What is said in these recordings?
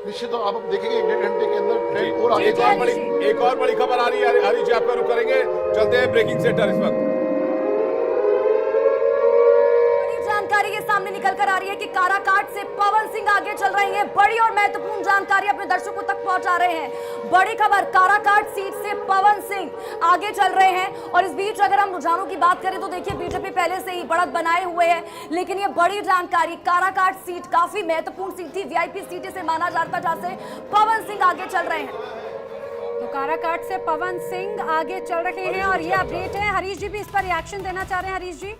निश्चित तौर आप देखेंगे 1-1.5 घंटे के अंदर ट्रेंड और आगे एक और बड़ी खबर आ रही है हरीश जी, आपका रुख करेंगे, चलते हैं ब्रेकिंग सेंटर इस वक्त। जानकारी के सामने निकल कर आ रही है कि काराकाट से पवन सिंह आगे चल रहे हैं। बड़ी और महत्वपूर्ण जानकारी अपने दर्शकों तक पहुंचा रहे हैं। बड़ी खबर, काराकाट सीट से पवन सिंह आगे चल रहे हैं। और इस बीच अगर हम रुझानों की बात करें तो देखिए बीजेपी पहले से ही बढ़त बनाए हुए है, लेकिन ये बड़ी जानकारी, काराकाट सीट काफी महत्वपूर्ण सीट थी, वीआईपी सीट से माना जाता, जहां से पवन सिंह आगे चल रहे हैं। तो काराकाट से पवन सिंह आगे चल रहे हैं और ये अपडेट है। हरीश जी भी इस पर रिएक्शन देना चाह रहे हैं। हरीश जी,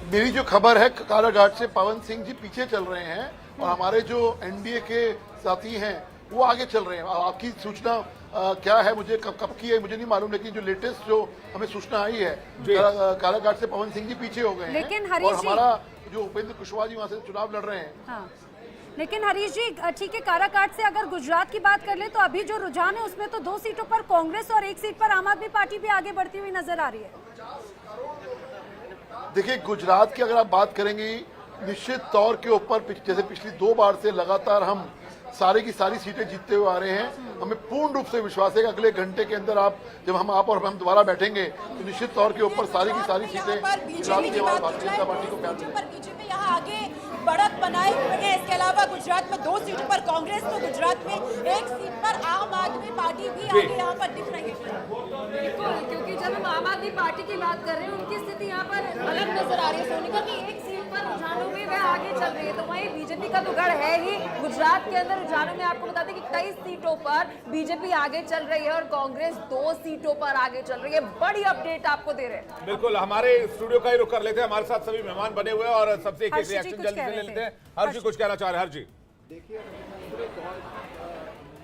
मेरी जो खबर है, कारागाट से पवन सिंह जी पीछे चल रहे हैं और हमारे जो एनडीए के साथी हैं वो आगे चल रहे हैं। आपकी सूचना क्या है, मुझे कब की है मुझे नहीं मालूम, लेकिन जो लेटेस्ट जो हमें सूचना आई है, कारागाट से पवन सिंह जी पीछे हो गए लेकिन हैं और हमारा जो उपेंद्र कुशवाहा जी वहां से चुनाव लड़ रहे हैं। हाँ, लेकिन हरीश जी ठीक है, काराकाट से अगर गुजरात की बात कर ले तो अभी जो रुझान है उसमें तो 2 सीटों पर कांग्रेस और 1 सीट पर आम आदमी पार्टी भी आगे बढ़ती हुई नजर आ रही है। देखिए, गुजरात की अगर आप बात करेंगे, निश्चित तौर के ऊपर जैसे पिछली 2 बार से लगातार हम सारी की सारी सीटें जीतते हुए आ रहे हैं। हमें पूर्ण रूप से विश्वास है कि अगले घंटे के अंदर जब हम दोबारा बैठेंगे तो निश्चित तौर के ऊपर सारी की सारी सीटें भारतीय जनता पार्टी को बीजेपी यहाँ आगे बढ़त बनाए हुए हैं। इसके अलावा गुजरात में 2 सीटों पर कांग्रेस, तो गुजरात में 1 सीट पर आम आदमी पार्टी भी आगे यहाँ पर दिख रही है। बिल्कुल, क्योंकि जब हम आम आदमी पार्टी की बात कर रहे हैं, उनकी स्थिति यहाँ पर अलग नजर आ रही है सोनिका की। 1 सीट पर रुझानों में वह आगे चल रही है, तो वहीं बीजेपी का तो गढ़ है ही गुजरात के अंदर। रुझानों में आपको बता दें कि 23 सीटों पर बीजेपी आगे चल रही है और कांग्रेस 2 सीटों पर आगे चल रही है। बड़ी अपडेट आपको दे रहे हैं। बिल्कुल, हमारे स्टूडियो का ही रुख कर लेते हैं, हमारे साथ सभी मेहमान बने हुए हैं और सबसे एक रिएक्शन जल्दी से ले लेते हैं। हर्ष जी कुछ कहना चाह रहे हैं। हर्ष जी, देखिए,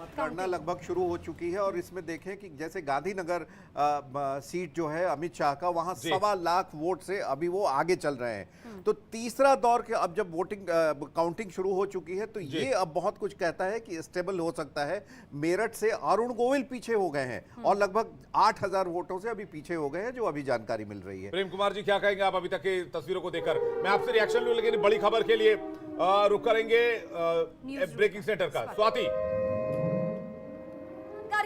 मतगणना लगभग शुरू हो चुकी है और इसमें देखें कि जैसे गांधीनगर सीट जो है अमित शाह का, वहां 1.25 लाख वोट से अभी वो आगे चल रहे हैं। तो तीसरा दौर के अब जब वोटिंग काउंटिंग शुरू हो चुकी है तो ये अब बहुत कुछ कहता है कि स्टेबल हो सकता है। मेरठ से अरुण गोविल पीछे हो गए हैं और लगभग 8000 वोटों से अभी पीछे हो गए हैं, जो अभी जानकारी मिल रही है। प्रेम कुमार जी क्या कहेंगे आप अभी तक की तस्वीरों को देखकर? मैं आपसे रिएक्शन लूं, लेकिन बड़ी खबर के लिए रुक करेंगे ब्रेकिंग सेंटर का। स्वाति,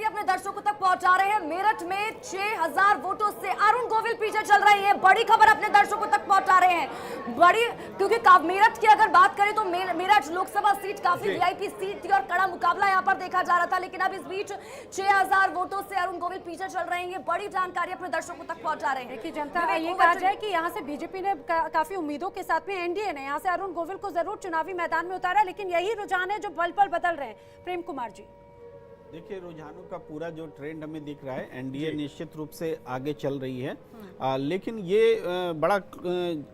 अपने दर्शकों तक पहुंचा रहे हैं। मेरठ में 6000 वोटों से अरुण गोविल पीछे चल रही है। बड़ी खबर अपने दर्शकों तक पहुंचा रहे हैं। बड़ी, क्योंकि मेरठ की अगर बात करें तो मेरठ लोकसभा सीट काफी वीआईपी सीट थी और कड़ा मुकाबला यहां पर देखा जा रहा था, लेकिन अब इस बीच 6000 वोटों से अरुण गोविल पीछे चल रहे हैं। बड़ी जानकारी अपने दर्शकों तक पहुंचा रहे हैं। देखिए, जनता ये कहा जाए कि यहाँ से बीजेपी ने काफी उम्मीदों के साथ में, एनडीए ने यहाँ से अरुण गोविल को जरूर चुनावी मैदान में उतारा, लेकिन यही रुझान है जो पल पल बदल रहे हैं। प्रेम कुमार जी, देखिए, रुझानों का पूरा जो ट्रेंड हमें दिख रहा है, एनडीए निश्चित रूप से आगे चल रही है, लेकिन ये बड़ा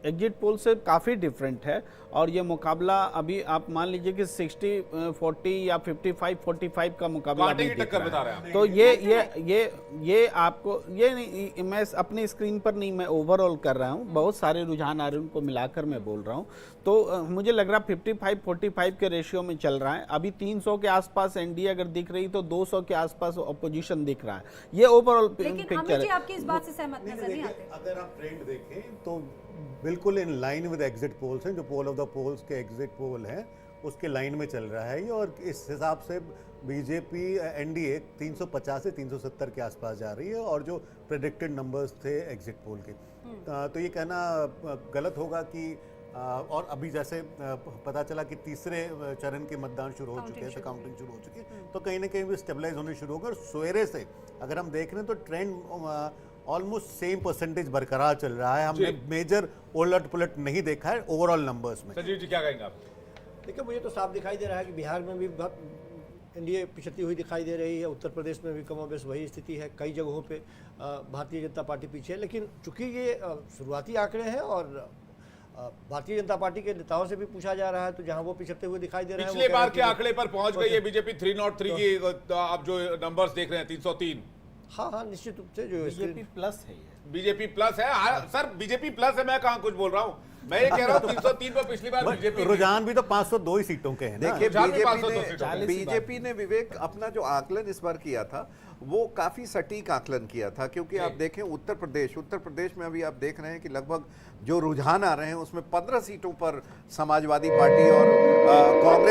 एग्जिट पोल से काफ़ी डिफरेंट है और ये मुकाबला अभी आप मान लीजिए कि 60-40 या 55-45 का मुकाबला अभी दिख रहा है। तो ये आपको ये नहीं, मैं अपनी स्क्रीन पर नहीं, मैं ओवरऑल कर रहा हूँ, बहुत सारे रुझान आ रहे हैं, उनको मिलाकर मैं बोल रहा हूँ। तो मुझे लग रहा है 55-45 के रेशियो में चल रहा है। अभी 300 के आसपास एनडीए अगर दिख रही तो 200 के आसपास अपोजिशन दिख रहा है। ये ओवरऑल पिक्चर है। आपकी इस बात से सहमत नजर नहीं आते? अगर आप ट्रेंड देखें तो बिल्कुल in line with exit polls हैं, जो पोल ऑफ द पोल्स के एग्जिट पोल हैं उसके लाइन में चल रहा है ये। और इस हिसाब से बीजेपी एनडीए 350 से 370 के आसपास जा रही है और जो प्रेडिक्टेड नंबर्स थे एग्जिट पोल के, तो ये कहना गलत होगा कि और अभी जैसे पता चला कि तीसरे चरण के मतदान शुरू हो चुके हैं, तो काउंटिंग शुरू हो चुकी है, तो कहीं ना कहीं भी स्टेबलाइज होने शुरू होगा। और सवेरे से अगर हम देख रहे हैं तो ट्रेंड ऑलमोस्ट सेम परसेंटेज बरकरार चल रहा है। हमने मेजर उलट पुलट नहीं देखा है ओवरऑल नंबर्स में। संजीव जी क्या कहेंगे आप? देखिए, मुझे तो साफ दिखाई दे रहा है कि बिहार में भी एनडीए पिछड़ती हुई दिखाई दे रही है, उत्तर प्रदेश में भी कमोबेश वही स्थिति है, कई जगहों पे भारतीय जनता पार्टी पीछे है। लेकिन चूंकि ये शुरुआती आंकड़े हैं और भारतीय जनता पार्टी के नेताओं से भी पूछा जा रहा है, तो जहां वो पिछड़ते हुए दिखाई दे रहे हैं, पिछले बार के आंकड़े पर पहुंच गई है बीजेपी 303 की। आप जो नंबर्स देख रहे हैं 303। हाँ, निश्चित रूप से जो बीजेपी प्लस है, बीजेपी प्लस है। सर बीजेपी प्लस है, मैं कहाँ कुछ बोल रहा हूँ, मैं ये कह रहा हूँ 303 पर पिछली बार बीजेपी। रुझान भी तो 502 ही सीटों के हैं। देखिए, बीजेपी ने विवेक अपना जो आकलन इस बार किया था वो काफी सटीक आकलन किया था, क्योंकि आप देखें उत्तर प्रदेश में अभी आप देख रहे हैं कि लगभग जो रुझान आ रहे हैं उसमें 15 सीटों पर समाजवादी पार्टी और